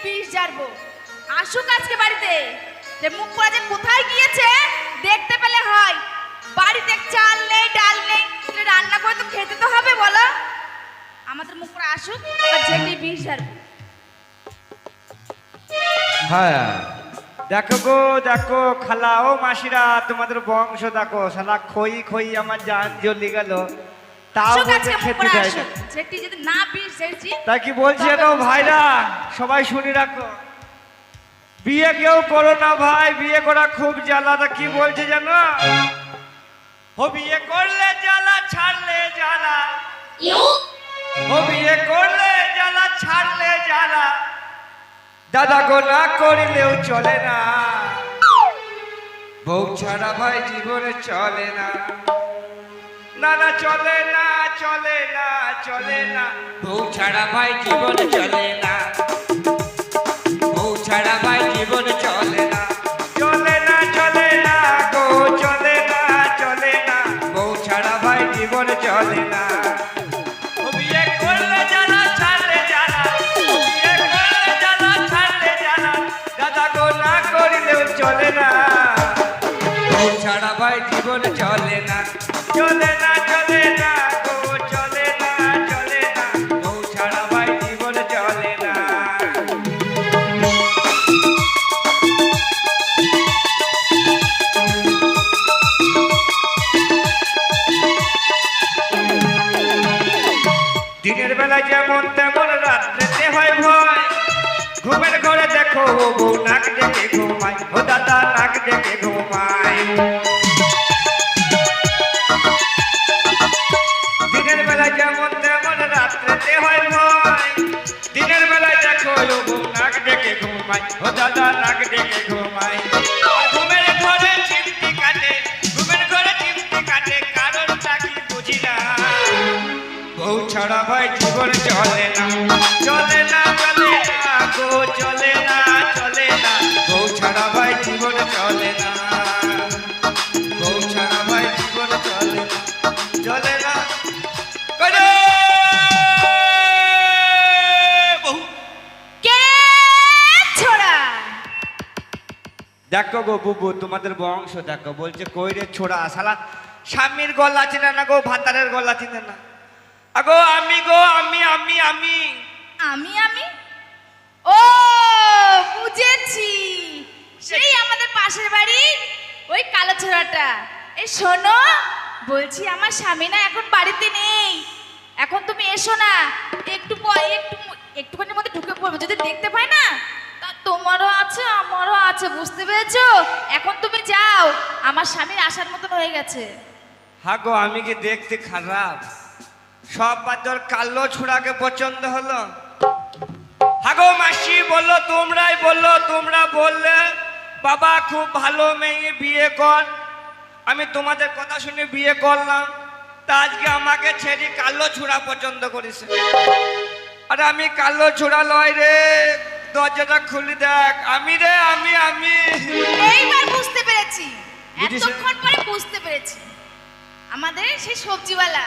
বিষ ঝাড়বো। আসুক আজকে বাড়িতে, যে মুখ পোড়া যে কোথায় গিয়েছে দেখতে পেলে হয়। বাড়িতে চাল নেই, ডাল নেই, রান্না করে তো খেতে তো হবে বলো। আমাদের মুখ পোড়া আসুক আর ঝেঁটে বিষ ঝাড়বো। হ্যাঁ দেখো গো, দেখো খালা ও মাসিরা, তোমাদের বংশ দেখো, শালা খই খই আমার জান জ্বলি গেল, তাও আসুক বলছে আজকে মুখ খেতে পোড়া দেয় না। আসুক, ঝেঁটে যদি না বিষ ঝেড়েছি তা কি বলছি জানো ভাইরা, সবাই শুনে রাখো, বিয়ে কেউ করো না ভাই, বিয়ে করা খুব জ্বালা। তা কি বলছে জানো, ও বিয়ে করলে জ্বালা ছাড়লে জ্বালা, ও বিয়ে করলে জ্বালা ছাড়লে জ্বালা, দাদা গো না করিলেও চলে না, বউ ছাড়া ভাই জীবনে চলে না, না না চলে না, চলে না, চলে না, বউ ছাড়া ভাই জীবন চলে না, বউ ছাড়া ভাই জীবন চলে না, চলে না, চলে না গো, চলে না, চলে না, বউ ছাড়া ভাই জীবন চলে না, ও বিয়ে করলে জ্বালা ছাড়লে জ্বালা, ও বিয়ে করলে জ্বালা ছাড়লে জ্বালা, দাদা গো না করিলেও চলে না, বউ ছাড়া ভাই জীবন চলে না, চলে না, চলে না গো, চলে না, চলে না, বউ ছাড়া ভাই জীবন চলে না। দিনের বেলা যেমন তেমন রাত্রেতে হয় ভয়, ঘুমের ঘরে দেখো ও বউ নাক ডেকে ঘুমায়, ও দাদা নাক ডেকে ঘুমায়, দিনের বেলা যেমন তেমন রাত্রেতে হয় ভয়, দিনের বেলায় দেখো ও বউ নাক ডেকে ঘুমায়, ও দাদা নাক ডেকে ঘুমায়, ঘুমের ঘরে চিমটি কাটে, ঘুমের ঘরে চিমটি কাটে, কারণটা কি বুঝি না, বউ ছাড়া ভাই জীবন চলে না, চলে না, চলে না গো, চলে না, চলে না, বউ ছাড়া ভাই জীবন চলে না, বউ ছাড়া ভাই জীবন চলে না, চলে না করে বউ। কে ছোড়া? দেখো গো বুবু, তোমাদের বংশ দেখো, বলছে কই রে ছোড়া, শালা স্বামীর গলা চিনে না গো, ভাতারের গলা চিনে না, আগো আমি গো, আমি আমি আমি আমি আমি ও বুঝেছি, সেই আমাদের পাশের বাড়ির ওই কালো ছোড়াটা। এই শোনো, বলছি আমার স্বামী না এখন বাড়িতে নেই, এখন তুমি এসো না, একটু একটুখানির মধ্যে ঢুকে পড়বো, যদি দেখতে পাই না তা তোমারও আছে আমারও আছে, বুঝতে পেরেছো? এখন তুমি যাও, আমার স্বামীর আসার মতন হয়ে গেছে। হ্যাঁ গো, আমি কি দেখতে খারাপ? সব বাদর কালো ছোড়াকে পছন্দ হলো। হ্যাঁ গো মাসি, বললো তোমরাই বললো, তোমরা বললে বাবা খুব ভালো মেয়ে, বিয়ে কর, আমি তোমাদের কথা শুনে বিয়ে করলাম, তা আজকে আমাকে ছেড়ে কালো ছোড়া পছন্দ করেছে। আরে আমি কালো ছোড়া লয় রে, দরজাটা খুলে দেখ, আমি রে, আমি আমি এইবার বুঝতে পেরেছি, বুঝেছো? এতক্ষণ পরে বুঝতে পেরেছি, আমাদের সেই সবজিওয়ালা।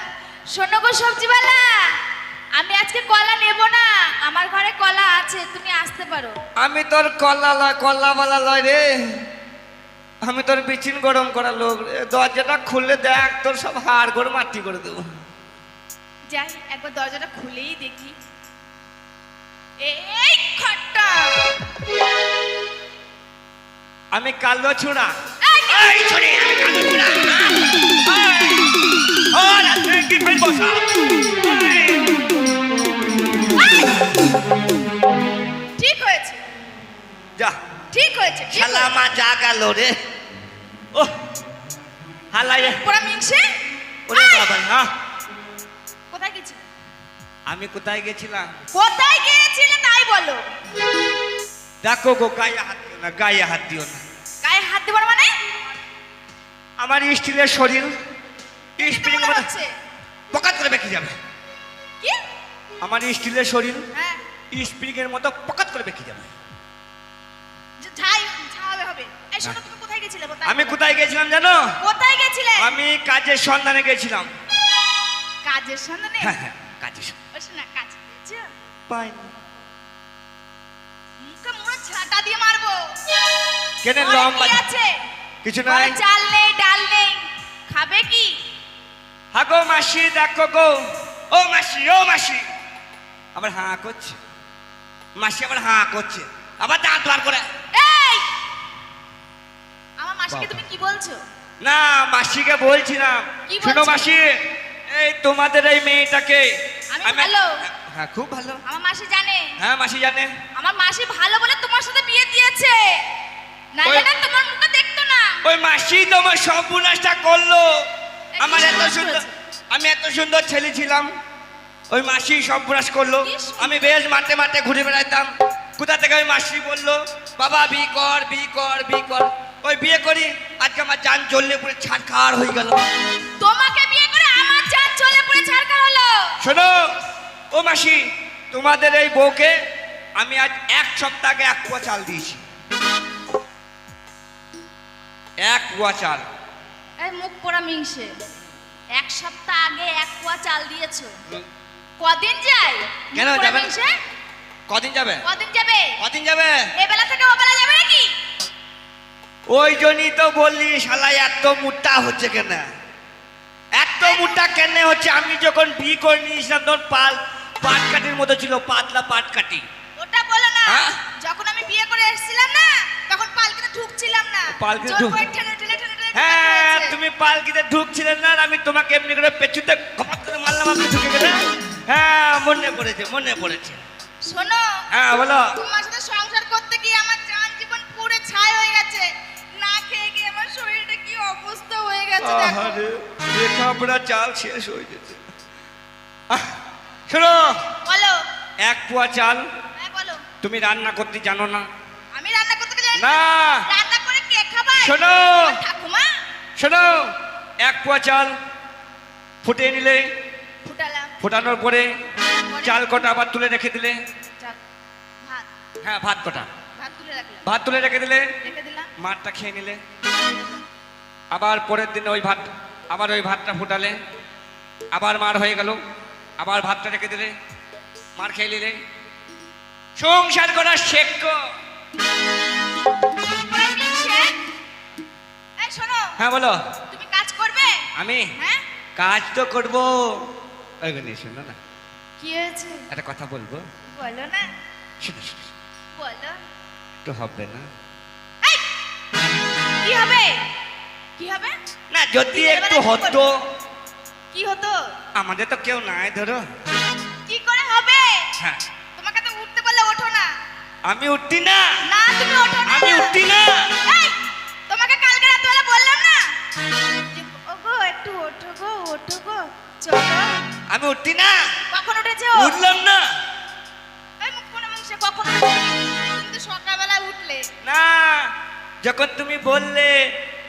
শোনো গো সবজিওয়ালা, আমি আজকে কলা নেব না, আমার ঘরে কলা আছে, তুমি আসতে পারো। আমি তোর কল্লাওয়ালা লয় রে, আমি তোর বিচিন গরম করা লোক রে, দরজাটা খুললে দেখ, তোর সব হাড় করে মাটি করে দেবো। যাই একবার দরজাটা খুলেই দেখি। এই খট্টা, আমি কালো ছোড়া, এই, এই ছড়ি, আমি কালো ছোড়া, ও রাতে কি ফেলবো সব, ঠিক হয়েছে, যা ঠিক হয়েছে, ঠিক শালা হয়েছে। আমার যা গেল রে, ও হালাই রে, পোড়া মিংসে, ওরে এই, বাবা, হ্যাঁ কোথায় গেছিলে? আমি কোথায় গেছিলাম? কোথায় গিয়েছিলে তাই বলো। দেখো গো, গায়ে হাত দিও না, গায়ে হাত দিও না, গায়ে হাত দেবার মানে? আমার স্টিলের শরীর, স্প্রিং মনে হচ্ছে পকাত করে বেঁকে যাবে, কি? আমার স্টিলের শরীর হ্যাঁ, স্প্রিং এর মতো পকাত করে বেঁকে যাবে। ছাই ছাওয়াবে হবে। এই শোনো, তুমি কোথায় গেছিলে? আমি কোথায় গেছিলাম জানো? কোথায় গেছিলে? আমি কাজের সন্ধানে গেছিলাম। কাজের সন্ধানে? হ্যাঁ হ্যাঁ, কাজের সন্ধানে। ও শোনা, কাজ পেয়েছো? পাইনি। দিয়ে মারবো। কেন ঘরে লম্বা কি আছে? কিছু ঘরে নাই? চাল নেই, ডাল নেই, খাবে কি? হাগো মাসি দেখো গো, ও মাসি, ও মাসি, আবার হাঁ করছে। মাসি আবার হাঁ করছে, আবার দাঁত বার করে। এই, আমার মাসিকে বাবা। তুমি কি বলছো? না, মাসিকে বলছি না। কি শোনো বলছো? মাসি, এই তোমাদের এই মেয়েটাকে আমি ভালো। হ্যাঁ, খুব ভালো। আমার মাসি জানে। হ্যাঁ, মাসি জানে। আমার মাসি ভালো বলে তোমার সাথে বিয়ে দিয়েছে, নাহলে ওই- না তোমার মুখে দেখতো না। ওই মাসি তোমার সর্বনাশটা করলো। আমার এত সর্বনাশ সুন্দর, করেছে? আমি এত সুন্দর ছেলে ছিলাম, ওই মাসি সর্বনাশ করলো। কি সুন্দর? আমি বেশ মাঠে মাঠে ঘুরে বেড়াতাম। কোথা থেকে ওই মাসি বললো, বাবা বি কর, বি কর, বি কর। ওই বিয়ে করি, আজকে আমার জান জ্বললে পুরো ছাড়খাড় হয়ে গেল। তোমাকে বিয়ে করে আমার জান চলে পড়ে ছাড়কার হলো। শোনো ও মাসি, তোমাদের এই বউকে আমি আজ 1 সপ্তাহ আগে 1 পোয়া চাল দিয়েছি। 1 পোয়া চাল। এই মুখ পোড়া মিংসে, 1 সপ্তাহ আগে 1 পোয়া চাল দিয়েছো, কদিন যায়? কেন মুখ পোড়া যাবে না? মিংসে, কদিন যাবে? কদিন যাবে? কদিন যাবে? এ বেলা থেকে ও বেলা যাবে নাকি? ওই জন্যই তো বললি শালা এত মোটা হচ্ছে কেন, এত মোটা কেন হচ্ছে। আমি যখন বিয়ে করে নিয়েছিলাম তখন পাটকাঠির মতো ছিল, পাতলা পাটকাঠি। ওটা বলো না। হ্যাঁ? যখন আমি বিয়ে করে এসেছিলাম না, তখন পালকিতে ঢুকছিলাম না। পালকিতে জোর ঢুক- করে ঠেলে ঠেলে ঠেলে ঠেলে হ্যাঁ, ঢুকাতে হয়েছে। তুমি পালকিতে ঢুকছিলে না, আর আমি তোমাকে এমনি করে পেছুতে খপাত করে মারলাম, আপনি ঢুকে গেলে। হ্যাঁ, মনে পড়েছে, মনে পড়েছে। শোনো, হ্যাঁ বলো। তোমার সাথে সংসার করতে গিয়ে আমার জান জীবন পুরো ছাই হয়ে গেছে। না খেয়ে গিয়ে আমার শরীরটা কি অবস্থা হয়ে গেছে দেখো। আহারে, লেখাপড়া চাল শেষ হয়ে যেতে। শোনো, বলো। 1 পোয়া চাল হ্যাঁ বলো। তুমি রান্না করতে জানো না? আমি রান্না করতে জানি না। রান্না করে কে খাবে? শোনো। ঠাকুমা। শোনো, 1 পোয়া চাল ফুটিয়ে নিলে, ফুটালাম। ফোটানোর পরে পরে? চাল কটা আবার তুলে রেখে দিলে। যাক, ভাত হ্যাঁ, ভাত কটা ভাত তুলে রাখলাম, ভাত তুলে রেখে দিলে, রেখে দিলাম। মাঠটা খেয়ে নিলে। আবার পরের দিন ওই ভাত, আবার ওই ভাতটা ফুটালে, আবার মার হয়ে গেল, আবার ভাতটা রেখে দিলে, মার খেয়ে নিলে। সংসার করা শেখো। ওই মিংসে, এই শোনো, হ্যাঁ বলো। তুমি কাজ করবে? আমি হ্যাঁ? কাজ তো করবো। ওইখানে শোনো না, কি হয়েছে? একটা কথা বলবো। বলো না, শোনো, শোনো, শোনো। বলো। একটু হবে না? এই, কি হবে? কি হবে? না, যদি দিনের একটু বেলা কি হতো। কি হতো? আমাদের তো কেউ নাই ধরো। কি করে হবে? হ্যাঁ, তোমাকে তো উঠতে বললে ওঠো না। আমি উঠতি না, না তুমি ওঠো না। আমি উঠতি না। এই, তোমাকে কালকে রাতবেলা বললাম না যে, ওগো একটু ওঠো গো, ওঠো গো, চলো। আমি উঠতি না, কখন উঠেছো? উঠলাম না। এই মুখ কোনো মাংসে কখন উঠেছো? তুমি তো সকালবেলা উঠলে। না, যখন তুমি বললে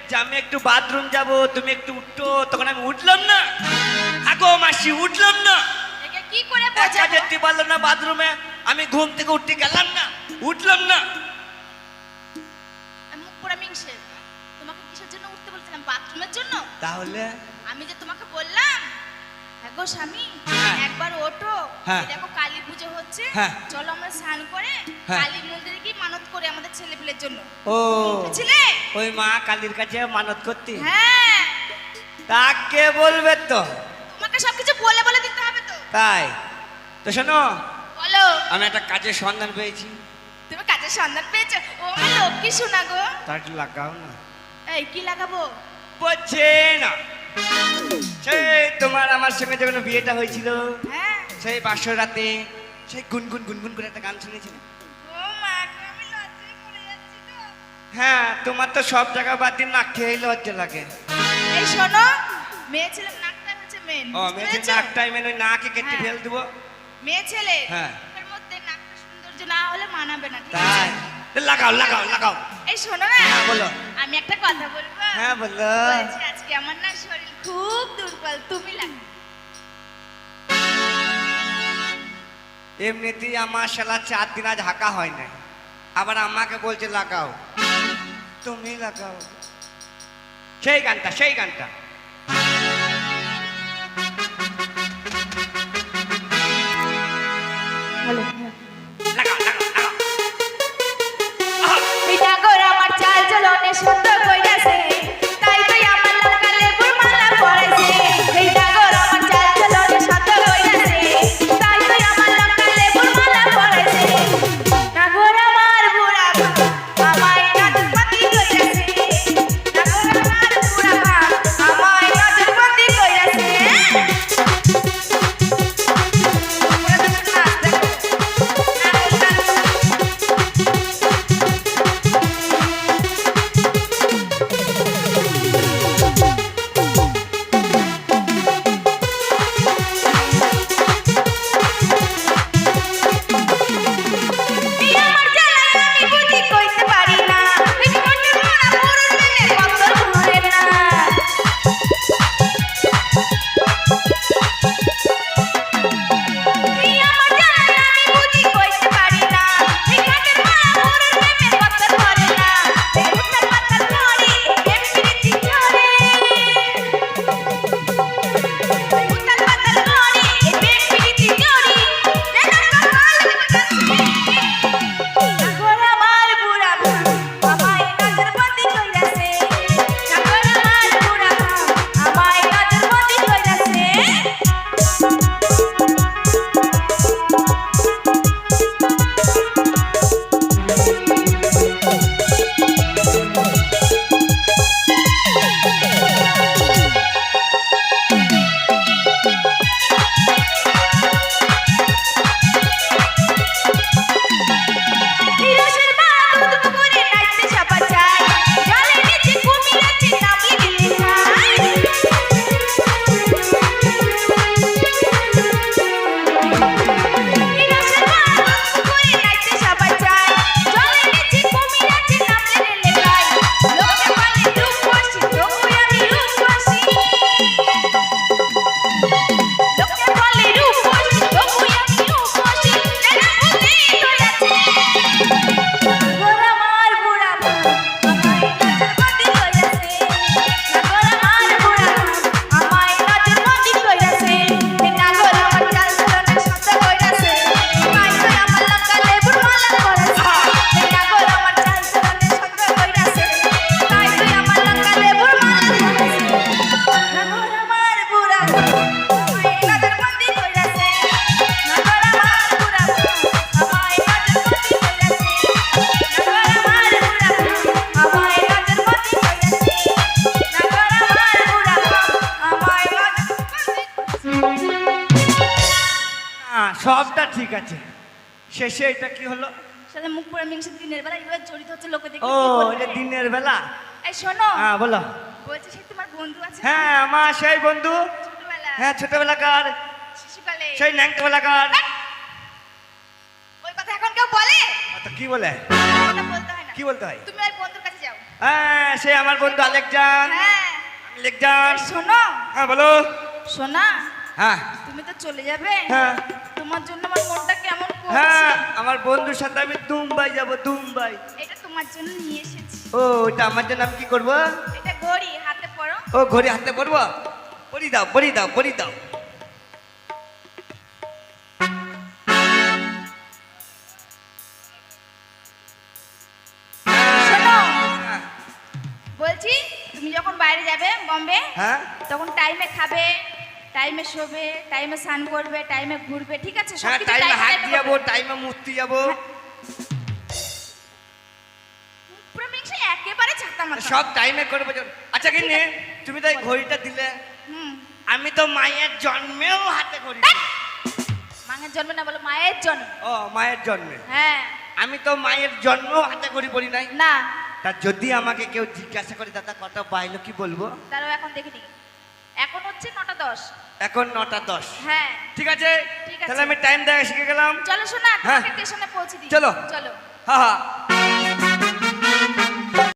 যে আমি একটু বাথরুম যাব, তুমি একটু উঠো, তখন আমি উঠলাম না। আগো মাসি, উঠলাম না। একে কি করে একা বোঝাবো? যেতে পারলো না বাথরুমে, আমি ঘুম থেকে উঠতে গেলাম না, উঠলাম না। আমি মুখ পোড়া মিংসে, তোমাকে কিসের জন্য উঠতে বলছিলাম? বাথরুমের জন্য? তাহলে আমি যে তোমাকে বললাম, হ্যাঁ গো স্বামী, হ্যাঁ। একবার ওঠো, হ্যাঁ। এই দেখো কালী পুজো হচ্ছে, হ্যাঁ। চলো আমরা স্নান করে হ্যাঁ। কালী মন্দিরে গিয়ে মানত করে আমাদের ছেলেপিলের জন্য। ও, উঠেছিলে? ওই মা কালীর কাছে মানত করতে, হ্যাঁ, তাকে বলবে তো। তোমাকে সবকিছু বলে বলে দিতে হবে তো। তাই তো শোনো, বলো। আমি একটা কাজের সন্ধান পেয়েছি। তুমি কাজের সন্ধান পেয়েছো? ও আমার লক্ষ্মী শোনা গো। তা একটু লাগাও না। এই কি লাগাবো? বলছে না, সেই তোমার আমার সঙ্গে যখন বিয়েটা হয়েছিল, হ্যাঁ। সেই বাসর রাতে সেই গুনগুন গুনগুন করে একটা গান শুনেছিলে। ও মা গো, আমি লজ্জায় পড়ে যাচ্ছি তো। হ্যাঁ, তোমার তো সব জায়গা বাদ দিন নাক খেয়ে লজ্জা লাগে। এই শোনো, মেয়ে ছেলে নাকটা হচ্ছে মেন। ও, মেয়েছে নাক টাইমে ওই নাকে কেটে হ্যাঁ। ফেল দেবো। মেয়ে ছেলে হ্যাঁ। এর মধ্যে নাকটা সৌন্দর্য না হলে মানাবে না, ঠিক তাই আছে? তো লাগাও লাগাও লাগাও। এই শোনো না, হ্যাঁ, বলো। আমি একটা কথা বলবো। হ্যাঁ, বলো। বলছি আজকে আমার না শরীর খুব দুর্বল, তুমি লাগবে। এমনিতেই আমার শালা 4 দিন আজ হাঁকা হয় না, আবার আমাকে বলছে লাগাও। তুমি লাগাও সেই গানটা, সেই গানটা। হ্যালো। লাগাও লাগাও লাগাও। আহা, ঠিক আছে শেষে এটা কি হলো? সাথে মুখ পড়ে মিংসে দিনের বেলা এবার জড়িত হচ্ছে লোকে দেখে ও কি বলবে? এটা দিনের বেলা। এই শোনো, হ্যাঁ বলো। বলছি সে তোমার বন্ধু আছে না? হ্যাঁ আমার সেই বন্ধু। ছোটবেলা, হ্যাঁ ছোটবেলাকার শিশুকালে। সেই ন্যাংটাবেলাকার। ওই কথা এখন কেউ বলে? তো কি বলে? কথা বলতে হয় না। কি বলতে হয়? তুমি ওই বন্ধুর কাছে যাও। হ্যাঁ সে আমার বন্ধু আলেকজান। হ্যাঁ। আমি লেকজান। এই শোনো, হ্যাঁ বলো। শোনা, হ্যাঁ তুমি তো চলে যাবে। হ্যাঁ তোমার জন্য আমার মনটা কেমন হ্যাঁ করছে। আমার বন্ধুর সাথে আমি দুবাই যাব দুবাই। এটা তোমার জন্য নিয়ে এসেছি। ও এটা আমার জন্য আমি কি করবো? এটা ঘড়ি হাতে পরো। ও ঘড়ি হাতে পরবো? পরি দাও পরি দাও পরি দাও। শোনো, হ্যাঁ, বলছি তুমি যখন বাইরে যাবে বম্বে, হ্যাঁ তখন টাইমে খাবে, টাইমে শোবে, টাইমে স্নান করবে, টাইমে ঘুরবে, ঠিক আছে? হ্যাঁ সবকিছু টাইমে হাত টাইমে দিয়ে যাবো করবে। টাইমে মুক্তি যাবো পুরো মিংসে একেবারে ছাতা মাথা। সব টাইমে করবো। আচ্ছা কি নে তুমি তো এই ঘড়িটা দিলে, হুম, আমি তো মায়ের জন্মেও হাতে ঘড়ি। মায়ের জন্মে না, বলো মায়ের জন্ম। ও মায়ের জন্মে হ্যাঁ, আমি তো মায়ের জন্মেও হাতে ঘড়ি পরি নাই। না তা যদি আমাকে কেউ জিজ্ঞাসা করে দাদা কটা বাইলো কি বলবো? তারাও এখন দেখিনি। এখন হচ্ছে 9:10। এখন 9:10। হ্যাঁ, ঠিক আছে ঠিক আছে। তাহলে আমি টাইম দেখা শিখে গেলাম। চলো শোনা, হ্যাঁ। তোমাকে স্টেশনে পৌঁছে দিই। চলো। চলো। হ্যাঁ হ্যাঁ